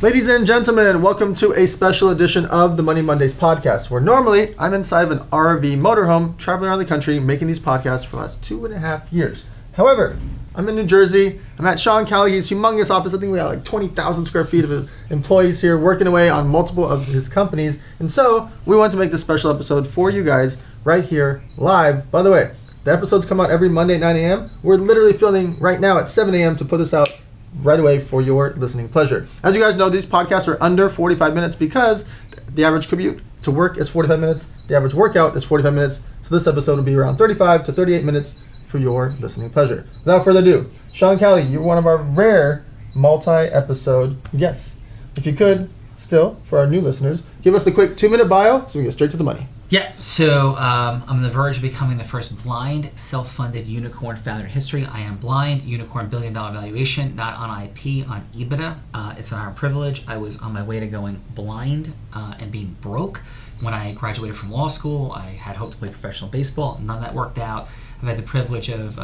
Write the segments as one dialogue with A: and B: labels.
A: Ladies and gentlemen, welcome to a special edition of the Money Mondays podcast, where normally I'm inside of an RV motorhome traveling around the country making these podcasts for the last 2.5 years. However, I'm in New Jersey. I'm at Sean Callagy's humongous office. I think we got like 20,000 square feet of employees here working away on multiple of his companies. And so we want to make this special episode for you guys right here live. By the way, the episodes come out every Monday at 9 a.m. We're literally filming right now at 7 a.m. to put this out right away for your listening pleasure. As you guys know, these podcasts are under 45 minutes because the average commute to work is 45 minutes. The average workout is 45 minutes. So this episode will be around 35 to 38 minutes for your listening pleasure. Without further ado, Sean Callagy, you're one of our rare multi-episode guests. If you could, still, for our new listeners, give us the quick 2-minute bio so we get straight to the money.
B: Yeah, so I'm on the verge of becoming the first blind, self-funded unicorn founder in history. I am blind, unicorn $1 billion valuation, not on IP, on EBITDA. It's an honor and privilege. I was on my way to going blind and being broke. When I graduated from law school, I had hoped to play professional baseball. None of that worked out. I've had the privilege of,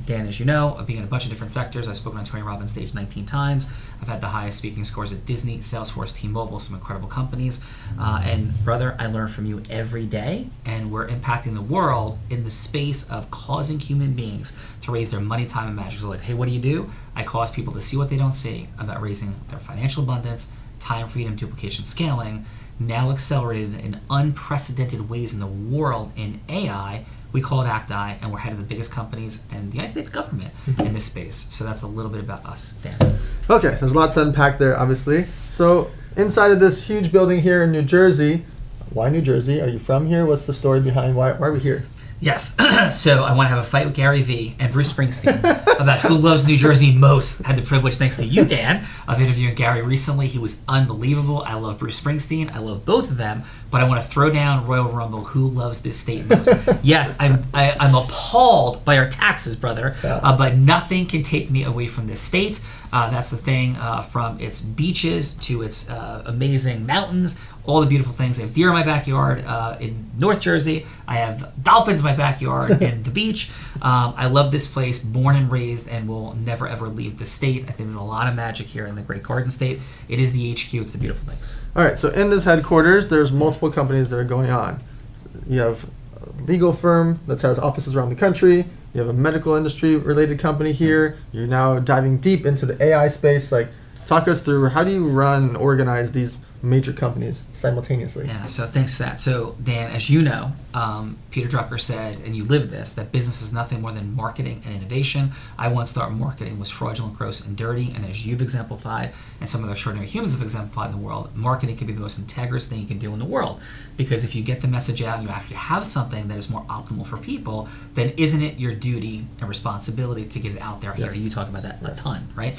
B: Dan, as you know, of being in a bunch of different sectors. I've spoken on Tony Robbins' stage 19 times. I've had the highest speaking scores at Disney, Salesforce, T-Mobile, some incredible companies. And brother, I learn from you every day, and we're impacting the world in the space of causing human beings to raise their money, time, and magic. So like, hey, what do? I cause people to see what they don't see about raising their financial abundance, time, freedom, duplication, scaling, now accelerated in unprecedented ways in the world in AI. We call it ActEye, and we're head of the biggest companies in the United States government in this space. So that's a little bit about us, Dan.
A: Okay, there's lots to unpack there, obviously. So inside of this huge building here in New Jersey, why New Jersey? Are you from here? What's the story behind why are we here?
B: Yes, so I want to have a fight with Gary Vee and Bruce Springsteen about who loves New Jersey most. I had the privilege, thanks to you, Dan, of interviewing Gary recently. He was unbelievable. I love Bruce Springsteen. I love both of them, but I want to throw down Royal Rumble. Who loves this state most? Yes, I'm appalled by our taxes, brother, but nothing can take me away from this state. That's the thing, from its beaches to its amazing mountains, all the beautiful things. I have deer in my backyard in North Jersey. I have dolphins in my backyard and the beach. I love this place, born and raised, and will never ever leave the state. I think there's a lot of magic here in the Great Garden State. It is the HQ. It's the beautiful things. All
A: right, so in this headquarters, there's multiple companies that are going on. You have a legal firm that has offices around the country. You have a medical industry related company here. You're now diving deep into the AI space. Like, talk us through, how do you run and organize these major companies simultaneously?
B: Yeah, so thanks for that. So Dan, as you know, Peter Drucker said, and you live this, that business is nothing more than marketing and innovation. I once thought marketing was fraudulent, gross, and dirty, and as you've exemplified, and some of the extraordinary humans have exemplified in the world, marketing can be the most integrous thing you can do in the world. Because if you get the message out and you actually have something that is more optimal for people, then isn't it your duty and responsibility to get it out there?
A: Yes.
B: Here, you talk about that a ton, right?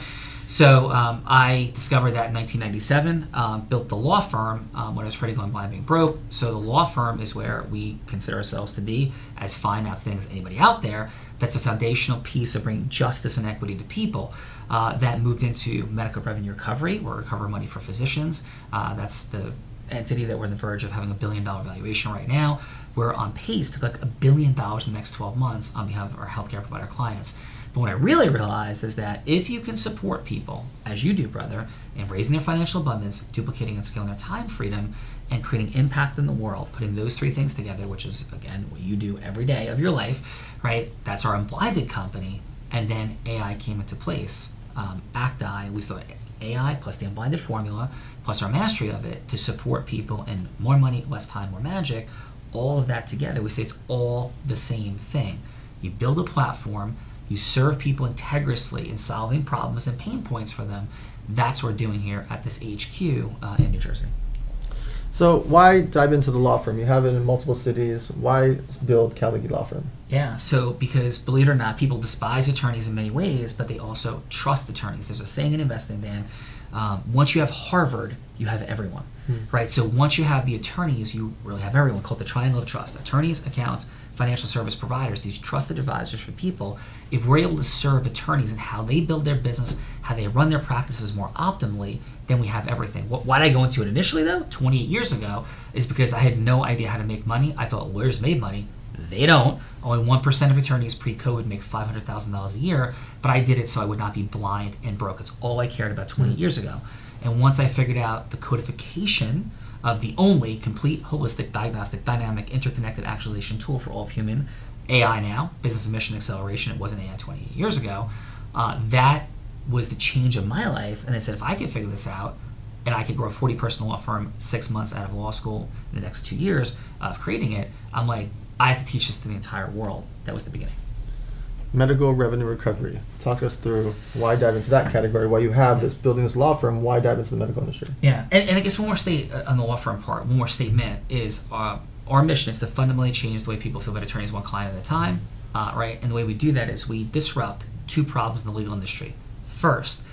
B: So I discovered that in 1997, built the law firm when I was afraid of going blind, being broke. So the law firm is where we consider ourselves to be as fine, outstanding as anybody out there. That's a foundational piece of bringing justice and equity to people. That moved into medical revenue recovery, where we recover money for physicians. That's the entity that we're on the verge of having $1 billion valuation right now. We're on pace to collect $1 billion in the next 12 months on behalf of our healthcare provider clients. But what I really realized is that if you can support people, as you do, brother, in raising their financial abundance, duplicating and scaling their time freedom, and creating impact in the world, putting those three things together, which is, again, what you do every day of your life, right? That's our unblinded company. And then AI came into place. ActEye, we thought AI plus the unblinded formula, plus our mastery of it to support people in more money, less time, more magic, all of that together, we say it's all the same thing. You build a platform, you serve people integriously in solving problems and pain points for them. That's what we're doing here at this HQ in New Jersey.
A: So why dive into the law firm? You have it in multiple cities. Why build Callagy Law Firm?
B: Yeah, so because believe it or not, people despise attorneys in many ways, but they also trust attorneys. There's a saying in investing, Dan, once you have Harvard, you have everyone, right? So once you have the attorneys, you really have everyone, called the triangle of trust. Attorneys, accountants, financial service providers, these trusted advisors for people. If we're able to serve attorneys and how they build their business, how they run their practices more optimally, then we have everything. Why did I go into it initially, though, 28 years ago, is because I had no idea how to make money. I thought lawyers made money. They don't. Only 1% of attorneys pre-COVID make $500,000 a year, but I did it so I would not be blind and broke. It's all I cared about 20 years ago. And once I figured out the codification of the only complete, holistic, diagnostic, dynamic, interconnected actualization tool for all of human AI now, business and mission acceleration, it wasn't AI 20 years ago, that was the change of my life. And I said, if I could figure this out, and I could grow a 40-person law firm 6 months out of law school in the next 2 years of creating it, I'm like, I have to teach this to the entire world. That was the beginning.
A: Medical revenue recovery. Talk us through why dive into that category, why you have this, building this law firm, why dive into the medical industry.
B: Yeah, and I guess one more on the law firm part, one more statement is our mission is to fundamentally change the way people feel about attorneys one client at a time, right? And the way we do that is we disrupt 2 problems in the legal industry. First,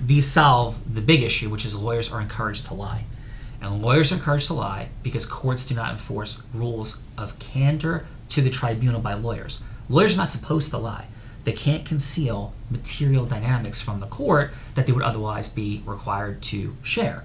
B: these solve the big issue, which is lawyers are encouraged to lie. And lawyers are encouraged to lie because courts do not enforce rules of candor to the tribunal by lawyers. Lawyers are not supposed to lie. They can't conceal material dynamics from the court that they would otherwise be required to share.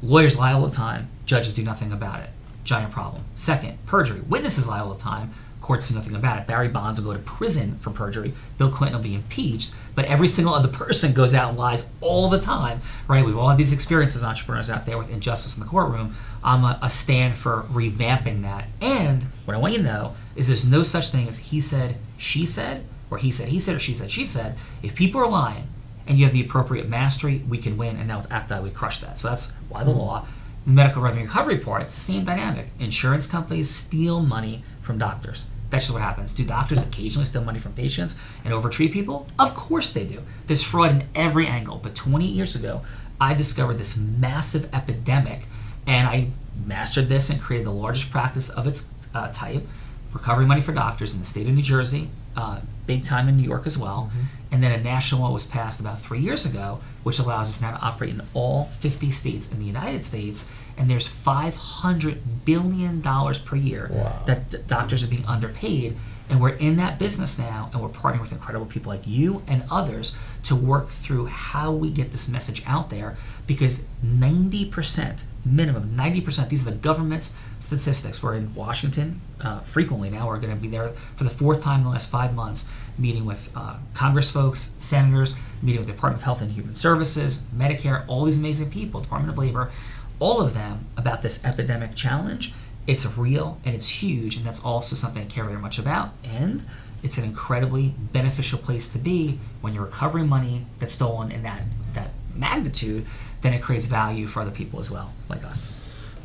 B: Lawyers lie all the time. Judges do nothing about it. Giant problem. Second, perjury. Witnesses lie all the time. Courts do nothing about it. Barry Bonds will go to prison for perjury. Bill Clinton will be impeached. But every single other person goes out and lies all the time, right? We've all had these experiences, entrepreneurs out there, with injustice in the courtroom. I'm a stand for revamping that. And what I want you to know is there's no such thing as he said, she said, or he said, or she said, she said. If people are lying and you have the appropriate mastery, we can win. And now with ActEye, we crush that. So that's why the law. The medical revenue recovery part, it's the same dynamic. Insurance companies steal money from doctors. That's just what happens. Do doctors occasionally steal money from patients and overtreat people? Of course they do. There's fraud in every angle. But 20 years ago, I discovered this massive epidemic, and I mastered this and created the largest practice of its type, recovering money for doctors in the state of New Jersey, big time in New York as well. And then a national law was passed about 3 years ago, which allows us now to operate in all 50 states in the United States. And there's $500 billion per year that doctors are being underpaid. And we're in that business now, and we're partnering with incredible people like you and others to work through how we get this message out there, because 90%, minimum 90%, these are the government's statistics. We're in Washington frequently now. We're going to be there for the 4th time in the last 5 months, meeting with Congress folks, senators, meeting with the Department of Health and Human Services, Medicare, all these amazing people, Department of Labor, all of them about this epidemic challenge. It's real and it's huge, and that's also something I care very much about. And it's an incredibly beneficial place to be when you're recovering money that's stolen in that magnitude. Then it creates value for other people as well, like us.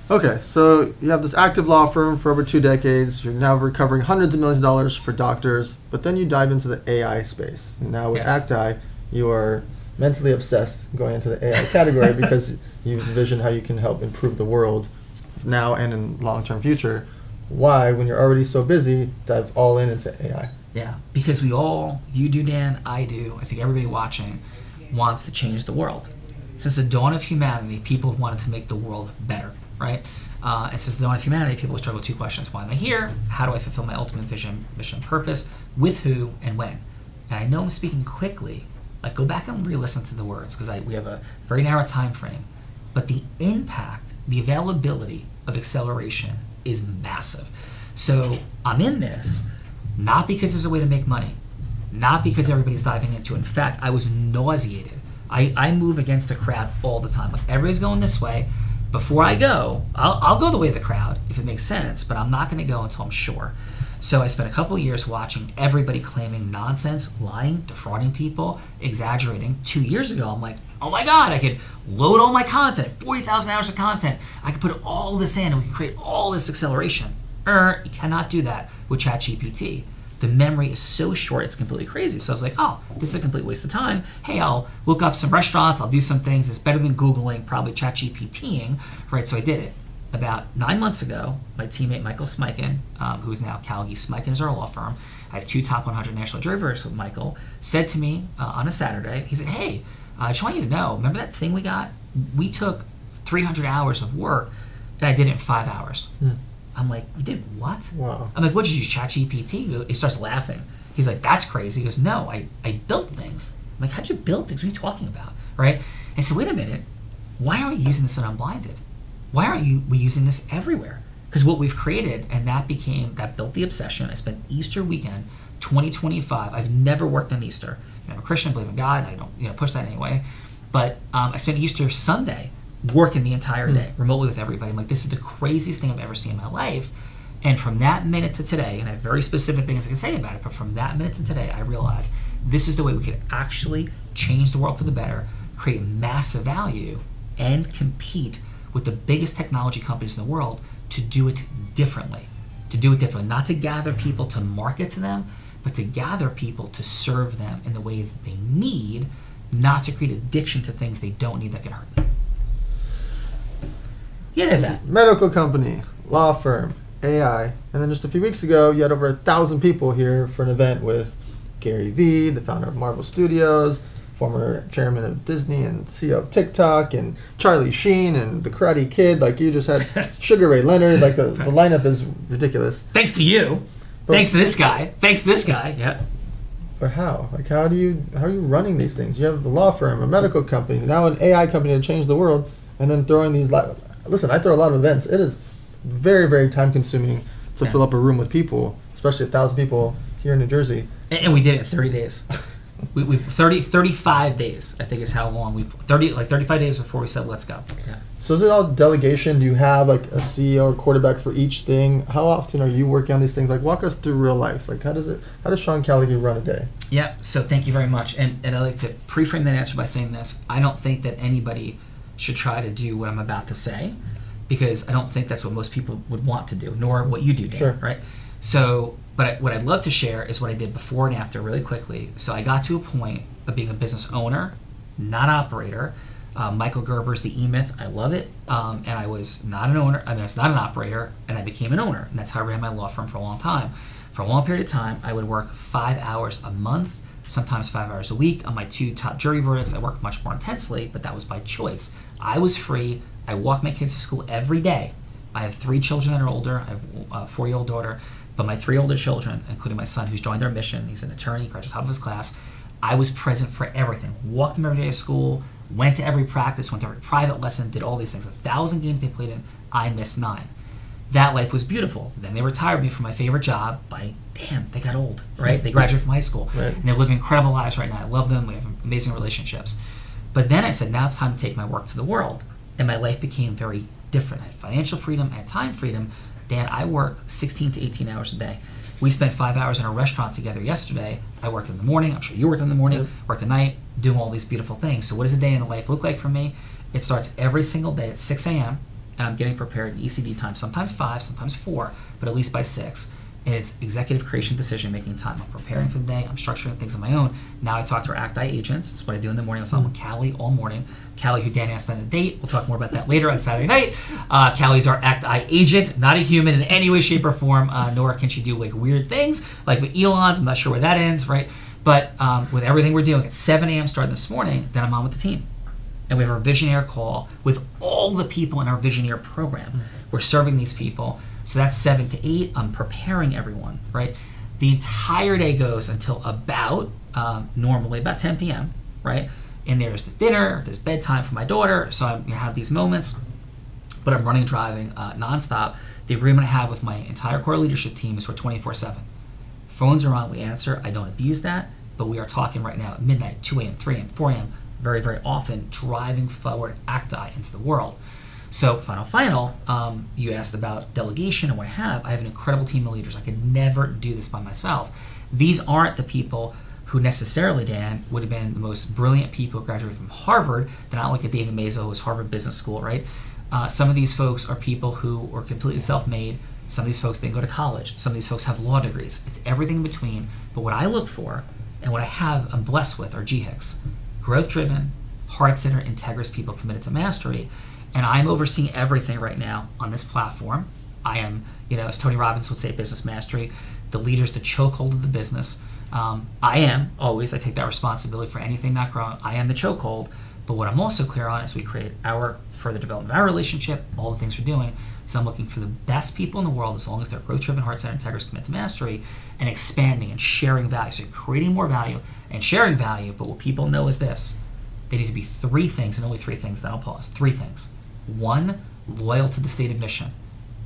A: Okay, so you have this active law firm for over 2 decades. You're now recovering hundreds of millions of dollars for doctors, but then you dive into the AI space. And now with ActEye, you are mentally obsessed going into the AI category because you envision how you can help improve the world now and in long-term future. Why, when you're already so busy, dive all into AI?
B: Yeah, because you do, Dan, I do, I think everybody watching wants to change the world. Since the dawn of humanity, people have wanted to make the world better, right? And since the dawn of humanity, people have struggled with 2 questions. Why am I here? How do I fulfill my ultimate vision, mission, purpose? With who and when? And I know I'm speaking quickly. Like, go back and re-listen to the words, because we have a very narrow time frame. But the impact, the availability of acceleration is massive. So I'm in this not because there's a way to make money, not because everybody's diving into it. In fact, I was nauseated. I move against the crowd all the time. Like, everybody's going this way. Before I go, I'll go the way of the crowd if it makes sense, but I'm not going to go until I'm sure. So I spent a couple of years watching everybody claiming nonsense, lying, defrauding people, exaggerating. 2 years ago, I'm like, oh my God, I could load all my content, 40,000 hours of content. I could put all this in and we can create all this acceleration. You cannot do that with ChatGPT. The memory is so short, it's completely crazy. So I was like, oh, this is a complete waste of time. Hey, I'll look up some restaurants, I'll do some things. It's better than Googling, probably ChatGPTing, right? So I did it. About 9 months ago, my teammate Michael Smikin, who is now Callagy Smikin, is our law firm. I have 2 top 100 national jury verdicts with Michael. Said to me on a Saturday, he said, hey, I just want you to know, remember that thing we got? We took 300 hours of work and I did it in 5 hours. I'm like, you did what?
A: Wow.
B: I'm like, what did you use, ChatGPT? He starts laughing. He's like, that's crazy. He goes, no, I built things. I'm like, how'd you build things? What are you talking about, right? And so wait a minute, why aren't we using this in Unblinded? Why aren't we using this everywhere? Because what we've created, and that built the obsession. I spent Easter weekend 2025. I've never worked on Easter. I'm a Christian, I believe in God. I don't push that anyway. But I spent Easter Sunday working the entire day, remotely with everybody. I'm like, this is the craziest thing I've ever seen in my life. And from that minute to today, and I have very specific things I can say about it, but from that minute to today, I realized this is the way we could actually change the world for the better, create massive value, and compete with the biggest technology companies in the world to do it differently. Not to gather people to market to them, but to gather people to serve them in the ways that they need, not to create addiction to things they don't need that can hurt them. Yeah, there's that.
A: Medical company, law firm, AI, and then just a few weeks ago, you had over 1,000 people here for an event with Gary Vee, the founder of Marvel Studios, former chairman of Disney and CEO of TikTok, and Charlie Sheen and the Karate Kid. Like, you just had Sugar Ray Leonard. Like, the lineup is ridiculous.
B: Thanks to you. Thanks to this guy. Yeah.
A: But how? Like, how are you running these things? You have a law firm, a medical company, now an AI company to change the world, and then throwing these. Listen, I throw a lot of events. It is very, very time consuming to fill up a room with people, especially 1,000 people here in New Jersey.
B: And we did it in 30 days. we 35 days, I think, is how long 35 days before we said let's go. Yeah.
A: So is it all delegation? Do you have like a CEO or quarterback for each thing? How often are you working on these things? Like, walk us through real life. Like, how does Sean Callagy run a day?
B: Yeah. So thank you very much. And I like to pre-frame that answer by saying this. I don't think that anybody should try to do what I'm about to say, because I don't think that's what most people would want to do, nor what you do, Dan,
A: sure.
B: Right? So, what I'd love to share is what I did before and after really quickly. So I got to a point of being a business owner, not operator. Michael Gerber's The E-Myth, I love it. And I was not an owner, I was not an operator, and I became an owner. And that's how I ran my law firm for a long time. For a long period of time, I would work 5 hours a month, sometimes 5 hours a week. On my 2 top jury verdicts, I worked much more intensely, but that was by choice. I was free. I walk my kids to school every day. I have 3 children that are older. I have a 4-year-old daughter. But my 3 older children, including my son who's joined our mission, he's an attorney, graduated top of his class, I was present for everything. Walked them every day to school, went to every practice, went to every private lesson, did all these things. 1,000 games they played in, I missed 9. That life was beautiful. Then they retired me from my favorite job they got old, right? They graduated from high school.
A: Right.
B: And they're living incredible lives right now. I love them. We have amazing relationships. But then I said, now it's time to take my work to the world. And my life became very different. I had financial freedom, I had time freedom. Dan, I work 16 to 18 hours a day. We spent 5 hours in a restaurant together yesterday. I worked in the morning. I'm sure you worked in the morning, worked at night, doing all these beautiful things. So what does a day in the life look like for me? It starts every single day at 6 a.m. and I'm getting prepared in ECD time, sometimes 5, sometimes 4, but at least by 6. And it's executive creation, decision-making time. I'm preparing for the day. I'm structuring things on my own. Now I talk to our ActEye agents. That's what I do in the morning. I was on with Callie all morning. Callie, who Dan asked on a date. We'll talk more about that later on Saturday night. Callie's our ActEye agent, not a human in any way, shape, or form, nor can she do like weird things like with Elon's. I'm not sure where that ends, right? But with everything we're doing, at 7 a.m. starting this morning, then I'm on with the team. And we have our Visionaire call with all the people in our Visionaire program. We're serving these people. So that's 7 to 8. I'm preparing everyone, right? The entire day goes until about, normally about 10 p.m., right? And there's this dinner, there's bedtime for my daughter, so I'm gonna have these moments, but I'm running, driving nonstop. The agreement I have with my entire core leadership team is we're 24/7. Phones are on, we answer. I don't abuse that, but we are talking right now at midnight, 2 a.m., 3 a.m., 4 a.m., very, very often, driving forward ActEye into the world. So final, you asked about delegation and what I have an incredible team of leaders. I could never do this by myself. These aren't the people who necessarily, Dan, would have been the most brilliant people who graduated from Harvard. They're not like a David Mazo who's Harvard Business School, right? Some of these folks are people who were completely self-made. Some of these folks didn't go to college. Some of these folks have law degrees. It's everything in between. But what I look for and what I'm blessed with are GHICs. Growth-driven, heart-centered, integrous people committed to mastery. And I'm overseeing everything right now on this platform. I am, as Tony Robbins would say, business mastery. The leader's the chokehold of the business. I take that responsibility for anything not growing. I am the chokehold. But what I'm also clear on is we create our further development of our relationship, all the things we're doing, is I'm looking for the best people in the world, as long as they're growth-driven, heart-centered, integrous, committed to mastery, and expanding and sharing value. So creating more value and sharing value. But what people know is this. They need to be 3 things, and only 3 things, then I'll pause. 3 things. 1, loyal to the stated mission.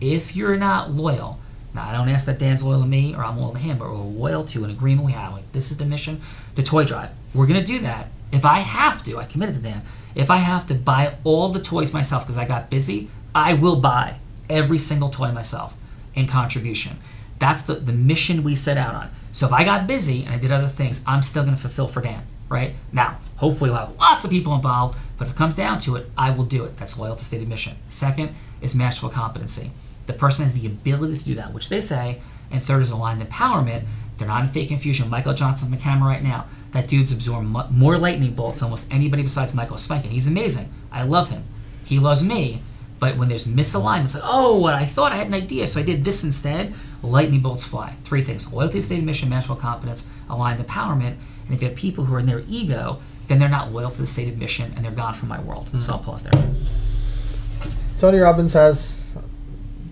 B: If you're not loyal, now I don't ask that Dan's loyal to me or I'm loyal to him, but we're loyal to an agreement we have. Like, this is the mission, the toy drive. We're going to do that. If I have to, I committed to Dan, if I have to buy all the toys myself because I got busy, I will buy every single toy myself in contribution. That's the mission we set out on. So if I got busy and I did other things, I'm still going to fulfill for Dan, right? Now, hopefully we'll have lots of people involved, but if it comes down to it, I will do it. That's loyal to stated mission. Second is masterful competency. The person has the ability to do that, which they say. And third is aligned empowerment. They're not in fake confusion. Michael Johnson's on the camera right now. That dude's absorbed more lightning bolts than almost anybody besides Michael Spike, and he's amazing. I love him. He loves me. But when there's misalignment, it's like, oh, what I thought I had an idea, so I did this instead. Lightning bolts fly. 3 things: loyalty, stated mission, masterful competence, aligned empowerment. And if you have people who are in their ego, then they're not loyal to the stated mission, and they're gone from my world. So I'll pause there.
A: Tony Robbins has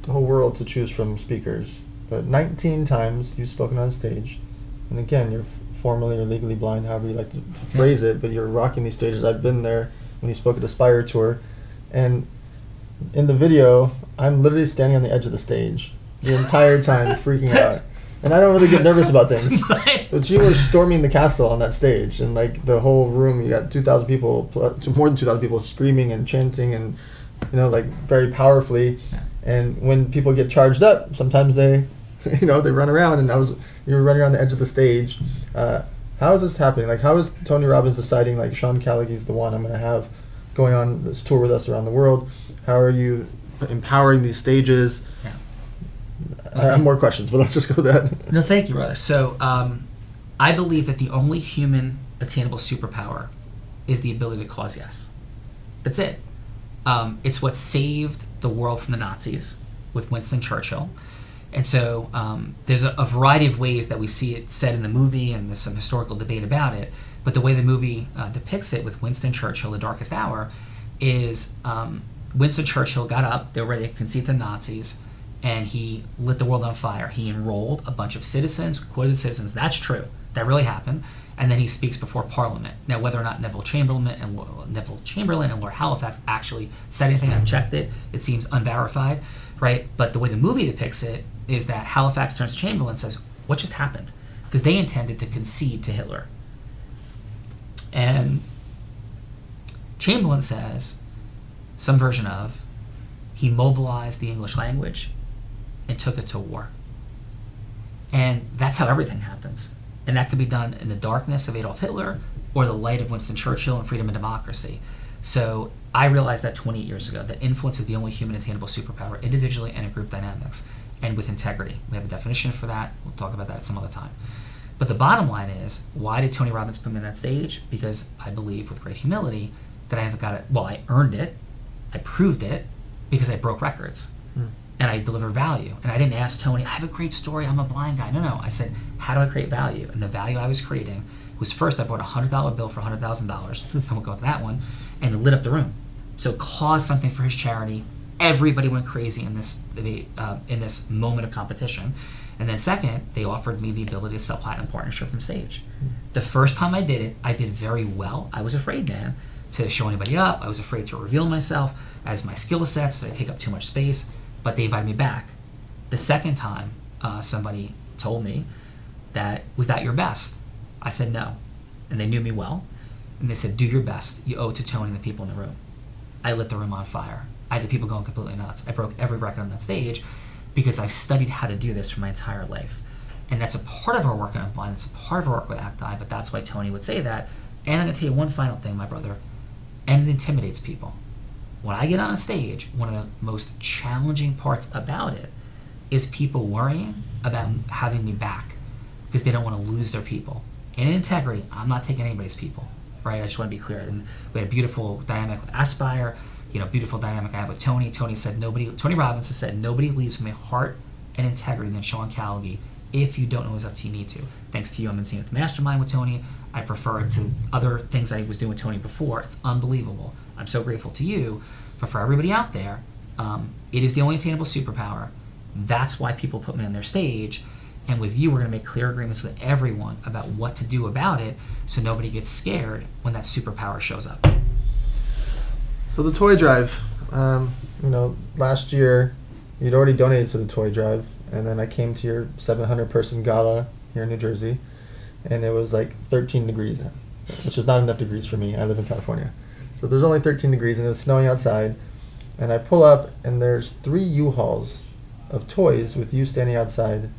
A: the whole world to choose from speakers, but 19 times you've spoken on stage, and again, you're formally or legally blind, however you like to phrase it, but you're rocking these stages. I've been there when you spoke at Aspire Tour, and in the video, I'm literally standing on the edge of the stage the entire time, freaking out. And I don't really get nervous about things, but you were storming the castle on that stage, and like the whole room, you got 2,000 people, more than 2,000 people screaming and chanting, and like very powerfully. And when people get charged up, sometimes they, they run around, and you were running around the edge of the stage. How is this happening? Like, how is Tony Robbins deciding, like, Sean Callagy is the one I'm going to have going on this tour with us around the world? How are you empowering these stages?
B: Yeah.
A: I have more questions, but let's just go with that.
B: No, thank you, brother. So I believe that the only human attainable superpower is the ability to cause yes. That's it. It's what saved the world from the Nazis with Winston Churchill. And so there's a variety of ways that we see it said in the movie, and there's some historical debate about it. But the way the movie depicts it with Winston Churchill, The Darkest Hour, is Winston Churchill got up, they were ready to concede the Nazis, and he lit the world on fire. He enrolled a bunch of citizens, quoted citizens. That's true. That really happened. And then he speaks before Parliament. Now, whether or not Neville Chamberlain and Lord Halifax actually said anything, I've checked it. It seems unverified, right? But the way the movie depicts it is that Halifax turns to Chamberlain and says, what just happened? Because they intended to concede to Hitler. And Chamberlain says, some version of, he mobilized the English language and took it to war. And that's how everything happens. And that could be done in the darkness of Adolf Hitler or the light of Winston Churchill and freedom and democracy. So I realized that 28 years ago, that influence is the only human attainable superpower, individually and in group dynamics, and with integrity. We have a definition for that. We'll talk about that some other time. But the bottom line is, why did Tony Robbins put me on that stage? Because I believe with great humility that I haven't got it. Well, I earned it. I proved it because I broke records. And I deliver value. And I didn't ask Tony, I have a great story, I'm a blind guy. No. I said, how do I create value? And the value I was creating was, first I bought a $100 bill for $100,000, I won't go into that one, and it lit up the room. So caused something for his charity. Everybody went crazy in this moment of competition. And then second, they offered me the ability to sell platinum partnership from stage. The first time I did it, I did very well. I was afraid, Dan, to show anybody up. I was afraid to reveal myself as my skill sets, that I take up too much space. But they invited me back. The second time, somebody told me was that your best? I said no. And they knew me well. And they said, do your best. You owe it to Tony and the people in the room. I lit the room on fire. I had the people going completely nuts. I broke every record on that stage because I've studied how to do this for my entire life. And that's a part of our work on Blind. It's a part of our work with ActEye, but that's why Tony would say that. And I'm going to tell you one final thing, my brother. And it intimidates people. When I get on a stage, one of the most challenging parts about it is people worrying about having me back because they don't want to lose their people. And in integrity, I'm not taking anybody's people, right? I just want to be clear. And we had a beautiful dynamic with Aspire, beautiful dynamic I have with Tony. Tony Robbins has said, nobody leaves with my heart and integrity than Sean Callagy. If you don't know his up to, you need to. Thanks to you, I've been seeing it with Mastermind with Tony. I prefer it to other things I was doing with Tony before. It's unbelievable. I'm so grateful to you, but for everybody out there, it is the only attainable superpower. That's why people put me on their stage. And with you, we're going to make clear agreements with everyone about what to do about it so nobody gets scared when that superpower shows up.
A: So the toy drive, last year You'd already donated to the toy drive, and then I came to your 700-person gala here in New Jersey, and it was like 13 degrees, which is not enough degrees for me. I live in California. So there's only 13 degrees, and it's snowing outside. And I pull up, and there's 3 U-Hauls of toys with you standing outside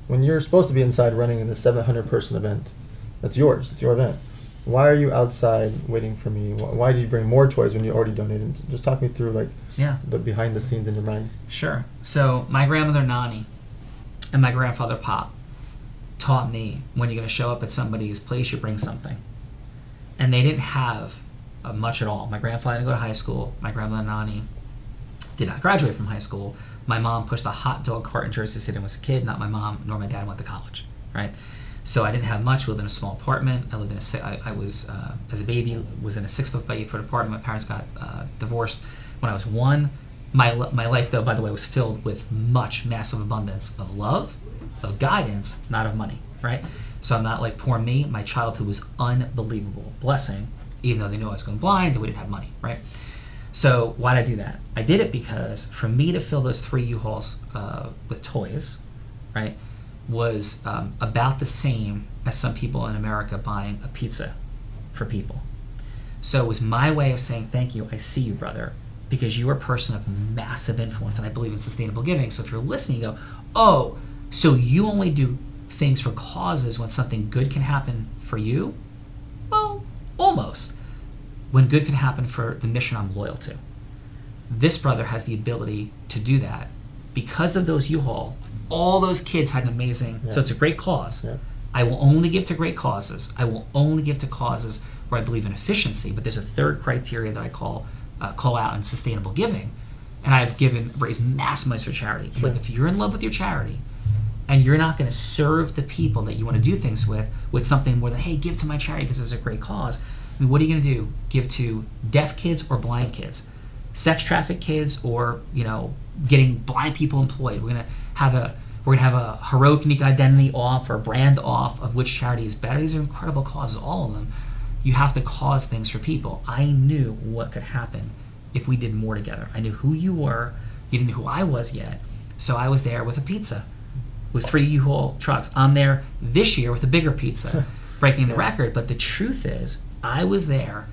A: when you're supposed to be inside running in the 700-person event. That's yours. It's your event. Why are you outside waiting for me? Why did you bring more toys when you already donated? Just talk me through the behind the scenes in your mind.
B: Sure. So my grandmother Nani and my grandfather Pop taught me when you're going to show up at somebody's place, you bring something. And they didn't have much at all. My grandfather didn't go to high school. My grandmother Nani did not graduate from high school. My mom pushed a hot dog cart in Jersey City when I was a kid. Not my mom nor my dad went to college, right? So I didn't have much. We lived in a small apartment. I lived in I was, as a baby, was in a 6-foot by 8-foot apartment. My parents got divorced when I was 1. My life, though, by the way, was filled with massive abundance of love, of guidance, not of money, right? So I'm not like poor me. My childhood was unbelievable blessing, even though they knew I was going blind, they didn't have money, right? So why did I do that? I did it because for me to fill those 3 U-Hauls with toys, right, was about the same as some people in America buying a pizza for people. So it was my way of saying, thank you, I see you, brother, because you are a person of massive influence, and I believe in sustainable giving. So if you're listening, you go, oh, so you only do things for causes when something good can happen for you? Well, almost. When good can happen for the mission I'm loyal to. This brother has the ability to do that because of those U-Haul. All those kids had an amazing, so it's a great cause. Yeah. I will only give to great causes. I will only give to causes where I believe in efficiency, but there's a third criteria that I call out in sustainable giving. And I've raised massive money for charity. Sure. But if you're in love with your charity and you're not going to serve the people that you want to do things with something more than, hey, give to my charity because it's a great cause. I mean, what are you going to do? Give to deaf kids or blind kids? Sex trafficked kids or, getting blind people employed? We're going to have a heroic unique identity off or brand off of which charity is better. These are incredible causes, all of them. You have to cause things for people. I knew what could happen if we did more together. I knew who you were. You didn't know who I was yet. So I was there with a pizza with 3 U-Haul trucks. I'm there this year with a bigger pizza, breaking the record. But the truth is, I was there,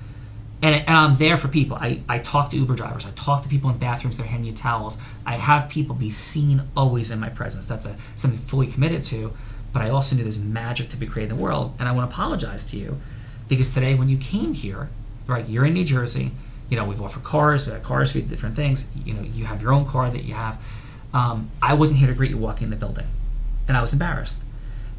B: and I'm there for people. I talk to Uber drivers. I talk to people in bathrooms. They're handing you towels. I have people be seen always in my presence. That's something fully committed to. But I also knew there's magic to be created in the world. And I want to apologize to you because today when you came here, right, you're in New Jersey. We've offered cars. We have cars for different things. You have your own car that you have. I wasn't here to greet you walking in the building. And I was embarrassed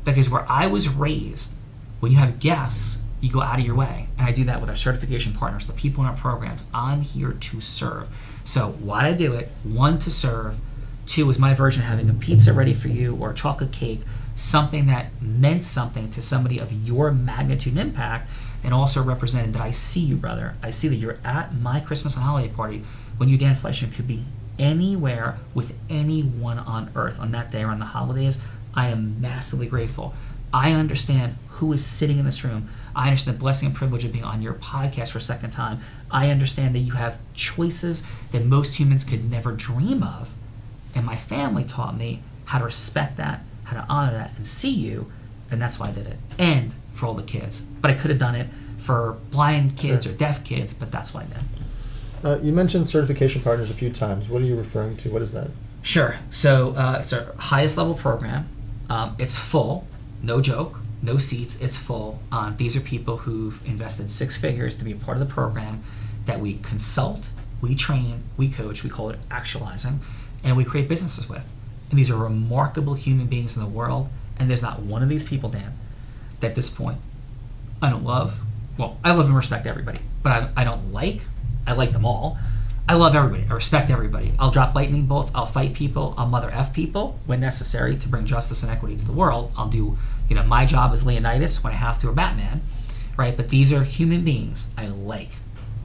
B: because where I was raised, when you have guests, you go out of your way. And I do that with our certification partners, the people in our programs. I'm here to serve. So why did I do it? 1, to serve. 2, was my version of having a pizza ready for you or a chocolate cake, something that meant something to somebody of your magnitude and impact, and also represented that I see you, brother. I see that you're at my Christmas and holiday party when you, Dan Fleyshman, could be anywhere with anyone on earth on that day or on the holidays. I am massively grateful. I understand who is sitting in this room. I understand the blessing and privilege of being on your podcast for a second time. I understand that you have choices that most humans could never dream of. And my family taught me how to respect that, how to honor that, and see you. And that's why I did it. And for all the kids. But I could have done it for blind kids or deaf kids, but that's why I did.
A: You mentioned certification partners a few times. What are you referring to? What is that?
B: Sure. So it's our highest level program. It's full. No joke, no seats, it's full. These are people who've invested 6 figures to be a part of the program that we consult, we train, we coach, we call it actualizing, and we create businesses with. And these are remarkable human beings in the world, and there's not one of these people, Dan, that at this point I don't love. Well, I love and respect everybody, but I don't like. I like them all. I love everybody. I respect everybody. I'll drop lightning bolts. I'll fight people. I'll mother F people when necessary to bring justice and equity to the world. I'll do, my job as Leonidas when I have to, or Batman, right? But these are human beings I like,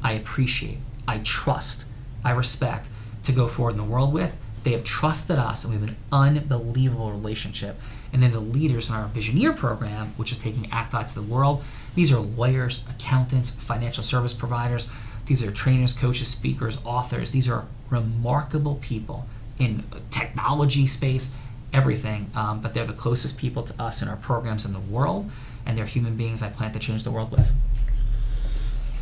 B: I appreciate, I trust, I respect to go forward in the world with. They have trusted us, and we have an unbelievable relationship. And then the leaders in our Visioneer program, which is taking ActEye to the world, these are lawyers, accountants, financial service providers. These are trainers, coaches, speakers, authors. These are remarkable people in technology space, everything. But they're the closest people to us in our programs in the world, and they're human beings I plan to change the world with.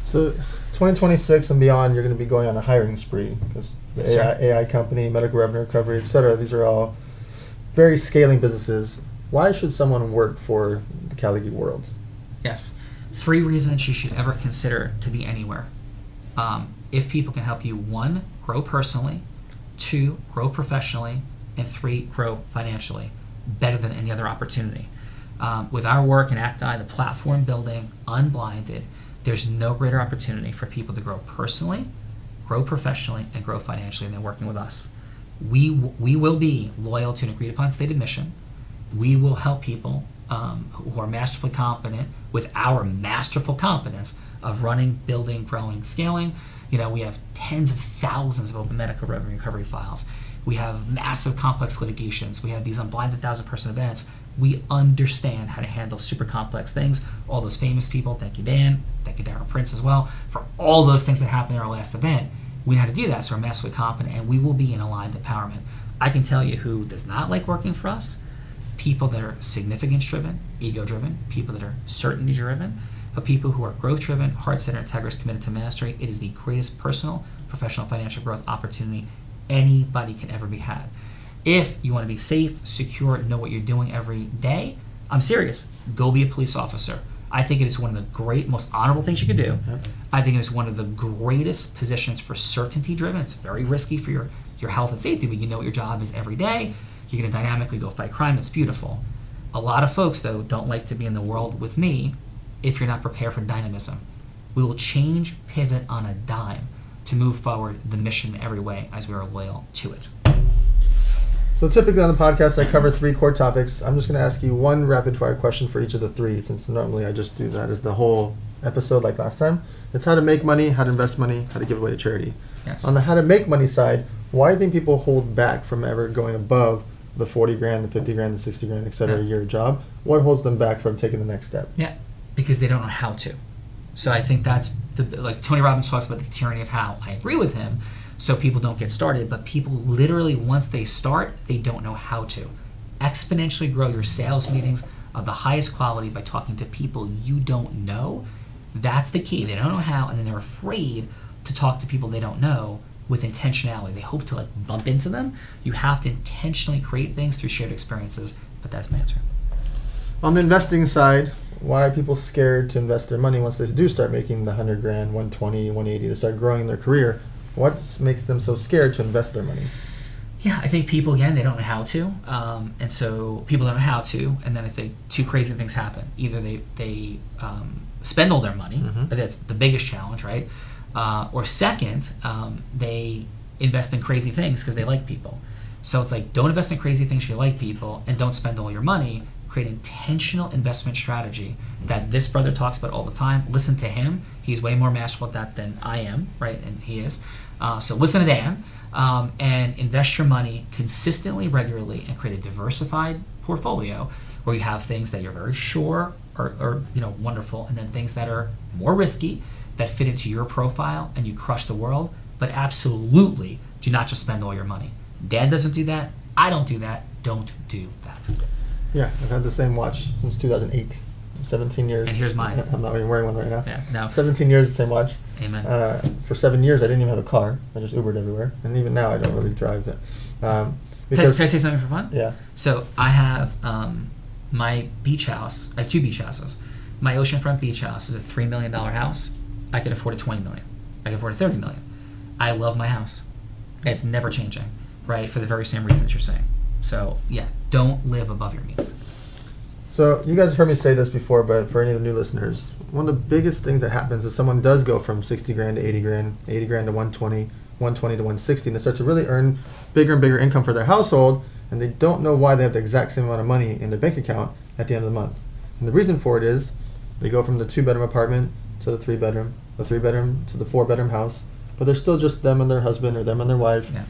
A: So 2026 and beyond, you're going to be going on a hiring spree because the
B: Yes,
A: AI company, medical revenue recovery, et cetera, these are all very scaling businesses. Why should someone work for the Callagy world?
B: Yes. 3 reasons you should ever consider to be anywhere. If people can help you, 1, grow personally, 2, grow professionally, and 3, grow financially, better than any other opportunity. With our work in ActEye, the platform building, unblinded, there's no greater opportunity for people to grow personally, grow professionally, and grow financially than working with us. We will be loyal to an agreed upon stated mission. We will help people who are masterfully competent with our masterful competence of running, building, growing, scaling. We have tens of thousands of open medical revenue recovery files. We have massive complex litigations. We have these unblinded 1,000-person events. We understand how to handle super complex things. All those famous people, thank you, Dan, thank you, Darren Prince as well, for all those things that happened in our last event. We know how to do that, so we're massively competent, and we will be in aligned empowerment. I can tell you who does not like working for us: people that are significance-driven, ego-driven, people that are certainty-driven, but people who are growth-driven, heart-centered, integrous, committed to mastery. It is the greatest personal, professional, financial growth opportunity anybody can ever be had. If you want to be safe, secure, know what you're doing every day, I'm serious, go be a police officer. I think it is one of the great, most honorable things you could do. Yep. I think it is one of the greatest positions for certainty-driven. It's very risky for your health and safety, but you know what your job is every day. You're going to dynamically go fight crime. It's beautiful. A lot of folks, though, don't like to be in the world with me if you're not prepared for dynamism. We will change, pivot on a dime to move forward the mission in every way as we are loyal to it.
A: So typically on the podcast, I cover 3 core topics. I'm just going to ask you one rapid-fire question for each of the 3, since normally I just do that as the whole episode like last time. It's how to make money, how to invest money, how to give away to charity.
B: Yes.
A: On the how to make money side, why do you think people hold back from ever going above the 40 grand, the 50 grand, the 60 grand, et cetera, a year job? What holds them back from taking the next step?
B: Yeah, because they don't know how to. So I think that's, like Tony Robbins talks about the tyranny of how. I agree with him. So people don't get started, but people literally, once they start, they don't know how to. Exponentially grow your sales meetings of the highest quality by talking to people you don't know. That's the key. They don't know how, and then they're afraid to talk to people they don't know with intentionality. They hope to bump into them. You have to intentionally create things through shared experiences, but that's my answer.
A: On the investing side, why are people scared to invest their money once they do start making the 100 grand, 120, 180, they start growing their career? What makes them so scared to invest their money?
B: Yeah, I think people, again, they don't know how to. And so people don't know how to, and then I think 2 crazy things happen. Either they spend all their money, but that's the biggest challenge, right? Or second, they invest in crazy things because they like people. So it's like, don't invest in crazy things because you like people, and don't spend all your money. Create intentional investment strategy that this brother talks about all the time. Listen to him. He's way more masterful at that than I am, right? And he is. So listen to Dan and invest your money consistently, regularly, and create a diversified portfolio where you have things that you're very sure are wonderful, and then things that are more risky that fit into your profile and you crush the world. But absolutely do not just spend all your money. Dan doesn't do that. I don't do that. Don't do that.
A: Yeah, I've had the same watch since 2008. 17 years.
B: And here's mine.
A: I'm not even wearing one right now.
B: Yeah, no.
A: 17 years, the same watch.
B: Amen.
A: For 7 years, I didn't even have a car. I just Ubered everywhere. And even now, I don't really drive it.
B: Can I say something for fun?
A: Yeah.
B: So I have my beach house. I have 2 beach houses. My oceanfront beach house is a $3 million house. I could afford a $20 million. I could afford a $30 million. I love my house. It's never changing, right? For the very same reasons you're saying. So yeah, don't live above your means.
A: So you guys have heard me say this before, but for any of the new listeners, one of the biggest things that happens is someone does go from 60 grand to 80 grand, 80 grand to 120, 120 to 160, and they start to really earn bigger and bigger income for their household, and they don't know why they have the exact same amount of money in their bank account at the end of the month. And the reason for it is they go from the 2-bedroom apartment to the 3-bedroom, the 3-bedroom to the 4-bedroom house, but they're still just them and their husband or them and their wife.
B: Yeah.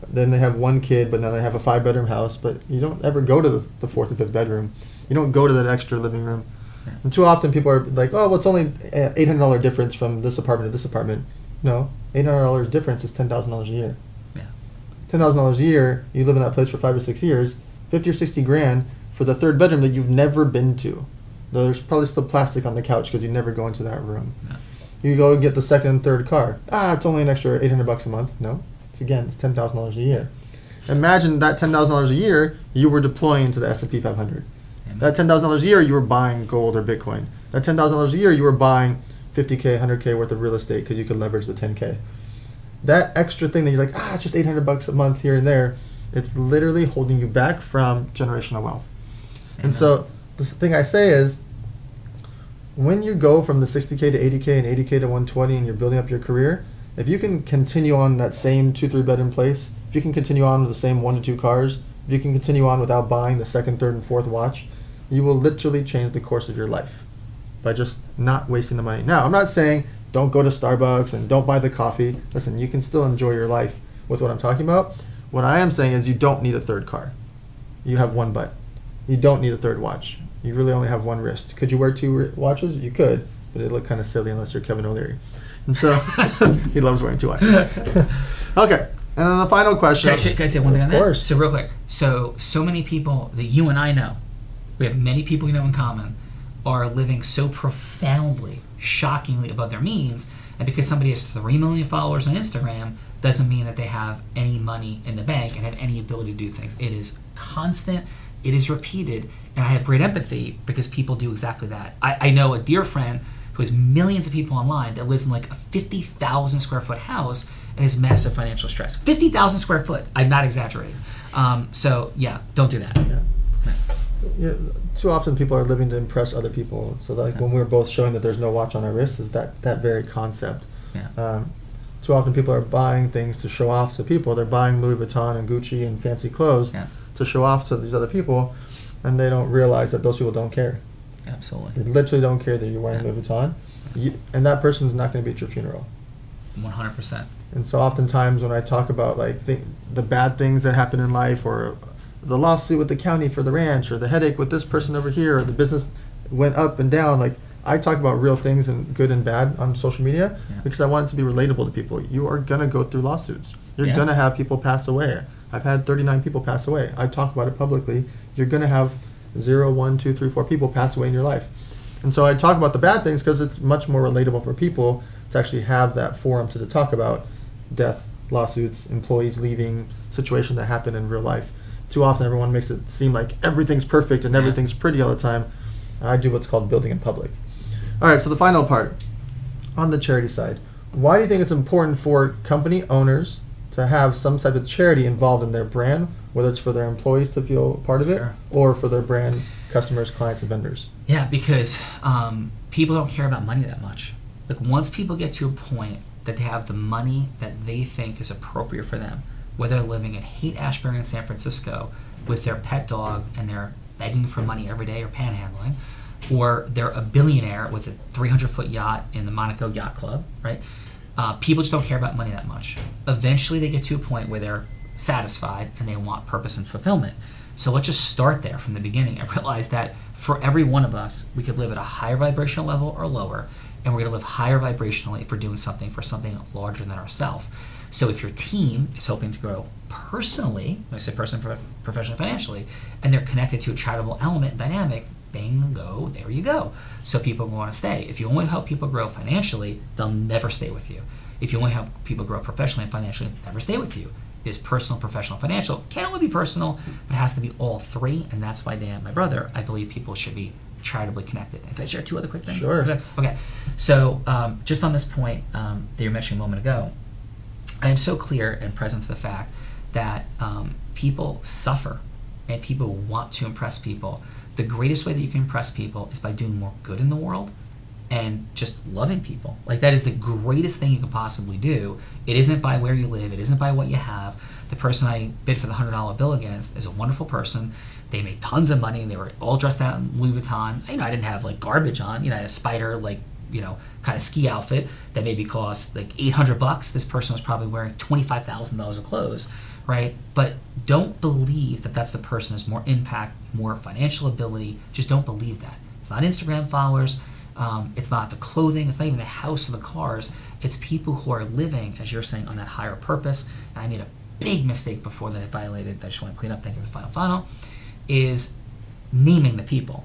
A: Then they have 1 kid, but now they have a 5-bedroom house, but you don't ever go to the 4th or 5th bedroom. You don't go to that extra living room. Yeah. And too often people are like, oh, well, it's only $800 difference from this apartment to this apartment. No, $800 difference is $10,000 a year.
B: Yeah.
A: $10,000 a year, you live in that place for 5 or 6 years, 50 or 60 grand for the third bedroom that you've never been to. There's probably still plastic on the couch because you never go into that room.
B: Yeah.
A: You go and get the second and third car. It's only an extra $800 a month. No, it's $10,000 a year. Imagine that $10,000 a year you were deploying into the S&P 500.
B: Amen.
A: That $10,000 a year you were buying gold or Bitcoin. That $10,000 a year you were buying 50K, 100K worth of real estate because you could leverage the 10K. That extra thing that you're like, it's just $800 a month here and there, it's literally holding you back from generational wealth.
B: Amen.
A: And so the thing I say is, when you go from the 60K to 80K and 80K to 120 and you're building up your career, if you can continue on that same 2-3 bedroom place, if you can continue on with the same 1 to 2 cars, if you can continue on without buying the second, third, and fourth watch, you will literally change the course of your life by just not wasting the money. Now, I'm not saying don't go to Starbucks and don't buy the coffee. Listen, you can still enjoy your life with what I'm talking about. What I am saying is you don't need a third car. You have one butt. You don't need a third watch. You really only have one wrist. Could you wear 2 watches? You could, but it'd look kind of silly unless you're Kevin O'Leary. And so he loves wearing 2 watches. Okay. And then the final question.
B: Can I say one thing on that?
A: Of course.
B: So real quick. So many people that you and I know, we have many people you know in common, are living so profoundly, shockingly above their means, and because somebody has 3 million followers on Instagram doesn't mean that they have any money in the bank and have any ability to do things. It is constant, it is repeated, and I have great empathy because people do exactly that. I know a dear friend who has millions of people online that lives in like a 50,000 square foot house and has massive financial stress. 50,000 square foot, I'm not exaggerating. So yeah, don't do that.
A: Yeah. Too often people are living to impress other people. So like when we're both showing that there's no watch on our wrists, is that very concept.
B: Yeah.
A: Too often people are buying things to show off to people. They're buying Louis Vuitton and Gucci and fancy clothes to show off to these other people, and they don't realize that those people don't care.
B: Absolutely.
A: They literally don't care that you're wearing Louis Vuitton, and that person is not going to be at your funeral.
B: 100%.
A: And so oftentimes when I talk about like the bad things that happen in life, or the lawsuit with the county for the ranch, or the headache with this person over here, or the business went up and down, like I talk about real things and good and bad on social media because I want it to be relatable to people. You are going to go through lawsuits. You're going to have people pass away. I've had 39 people pass away. I talk about it publicly. You're going to have 0, 1, 2, 3, 4 people pass away in your life. And so I talk about the bad things because it's much more relatable for people to actually have that forum to talk about death, lawsuits, employees leaving, situations that happen in real life. Too often everyone makes it seem like everything's perfect and everything's pretty all the time. I do what's called building in public. All right, so the final part, on the charity side. Why do you think it's important for company owners to have some type of charity involved in their brand, whether it's for their employees to feel part of it or for their brand customers, clients, and vendors?
B: Yeah, because people don't care about money that much. Like once people get to a point that they have the money that they think is appropriate for them, whether they're living in Haight-Ashbury in San Francisco with their pet dog and they're begging for money every day or panhandling, or they're a billionaire with a 300-foot yacht in the Monaco Yacht Club, right? People just don't care about money that much. Eventually they get to a point where they're satisfied and they want purpose and fulfillment. So let's just start there from the beginning and realize that for every one of us, we could live at a higher vibrational level or lower, and we're going to live higher vibrationally if we're doing something for something larger than ourselves. So if your team is hoping to grow personally, when I say personally, professionally, financially, and they're connected to a charitable element and dynamic, bingo, there you go. So people want to stay. If you only help people grow financially, they'll never stay with you. If you only help people grow professionally and financially, never stay with you. It is personal, professional, financial. Can't only be personal, but it has to be all three, and that's why Dan, my brother, I believe people should be charitably connected. Can I share 2 other quick things?
A: Sure.
B: Okay. So just on this point that you were mentioning a moment ago, I am so clear and present to the fact that people suffer and people want to impress people. The greatest way that you can impress people is by doing more good in the world and just loving people. Like that is the greatest thing you can possibly do. It isn't by where you live. It isn't by what you have. The person I bid for the $100 bill against is a wonderful person. They made tons of money and they were all dressed out in Louis Vuitton. I didn't have like garbage on. I had a spider kind of ski outfit that maybe cost like $800. This person was probably wearing $25,000 of clothes, right? But don't believe that that's the person who has more impact, more financial ability. Just don't believe that. It's not Instagram followers. It's not the clothing. It's not even the house or the cars. It's people who are living, as you're saying, on that higher purpose. And I made a big mistake before that I violated that I just want to clean up, thank you for the final, is naming the people.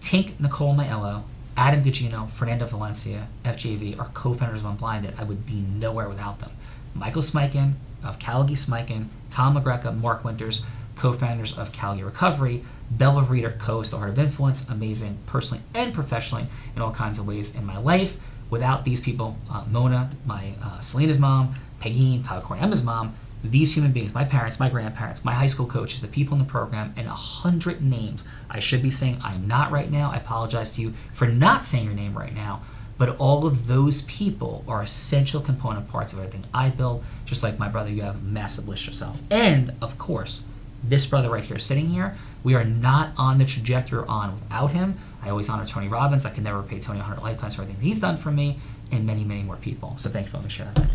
B: Tink, Nicole Maiello, Adam Gugino, Fernando Valencia, FJV are co-founders of Unblinded. I would be nowhere without them. Michael Smikin of Callagy Smikin, Tom McGreca, Mark Winters, co-founders of Callagy Recovery, Bella Reader, co-host of Heart of Influence, amazing personally and professionally in all kinds of ways in my life. Without these people, Mona, my Selena's mom, Peggy, Tyler Corey, Emma's mom, these human beings, my parents, my grandparents, my high school coaches, the people in the program, and 100 names I should be saying I'm not right now. I apologize to you for not saying your name right now. But all of those people are essential component parts of everything I build. Just like my brother, you have a massive list yourself. And, of course, this brother right here sitting here, we are not on the trajectory we're on without him. I always honor Tony Robbins. I can never pay Tony 100 lifetimes for everything he's done for me, and many, many more people. So thank you for letting me share that.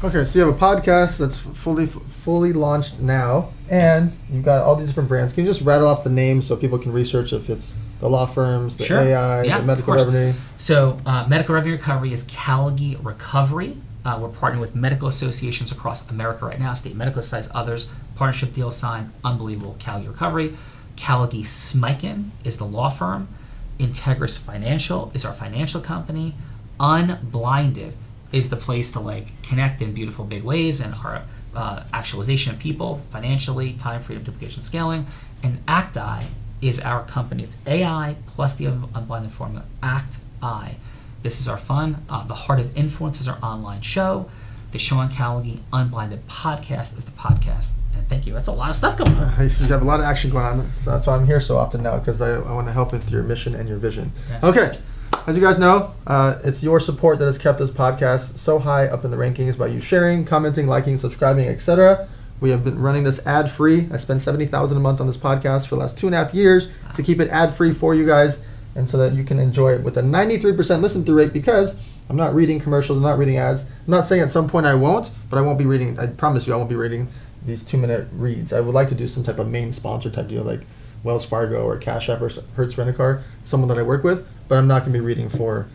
A: Okay, so you have a podcast that's fully launched now, and
B: Yes.
A: you've got all these different brands. Can you just rattle off the names so people can research if it's the law firms, the
B: Sure.
A: AI,
B: Yeah,
A: the
B: of
A: medical
B: course.
A: revenue?
B: So Medical Revenue Recovery is Callagy Recovery. We're partnering with medical associations across America right now, state medical societies, others. Partnership deal signed, unbelievable. Callagy Recovery. Callagy Smikin is the law firm. Integris Financial is our financial company. Unblinded is the place to connect in beautiful big ways and our actualization of people financially, time, freedom, duplication, scaling. And ActEye is our company. It's AI plus the unblinded formula, ActEye. This is our fun. The Heart of Influence is our online show. The Sean Callagy Unblinded podcast is the podcast. And thank you. That's a lot of stuff going on.
A: You have a lot of action going on, so that's why I'm here so often now, because I want to help with your mission and your vision.
B: Yes.
A: Okay, as you guys know, it's your support that has kept this podcast so high up in the rankings by you sharing, commenting, liking, subscribing, etc. We have been running this ad-free. I spend $70,000 a month on this podcast for the last 2.5 years to keep it ad-free for you guys, and so that you can enjoy it with a 93% listen-through rate, because I'm not reading commercials, I'm not reading ads. I'm not saying at some point I won't, but I won't be reading, I promise you I won't be reading these 2-minute reads. I would like to do some type of main sponsor type deal like Wells Fargo or Cash App or Hertz Rent-A-Car, someone that I work with, but I'm not going to be reading for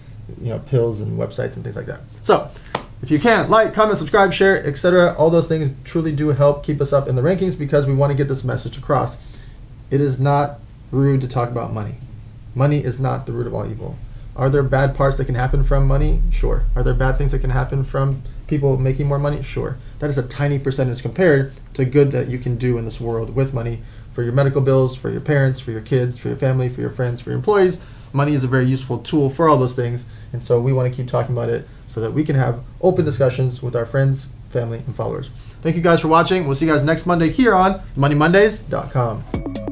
A: pills and websites and things like that. So if you can, like, comment, subscribe, share, etc. All those things truly do help keep us up in the rankings, because we want to get this message across. It is not rude to talk about money. Money is not the root of all evil. Are there bad parts that can happen from money? Sure. Are there bad things that can happen from people making more money? Sure. That is a tiny percentage compared to good that you can do in this world with money for your medical bills, for your parents, for your kids, for your family, for your friends, for your employees. Money is a very useful tool for all those things, and so we want to keep talking about it so that we can have open discussions with our friends, family, and followers. Thank you guys for watching. We'll see you guys next Monday here on moneymondays.com.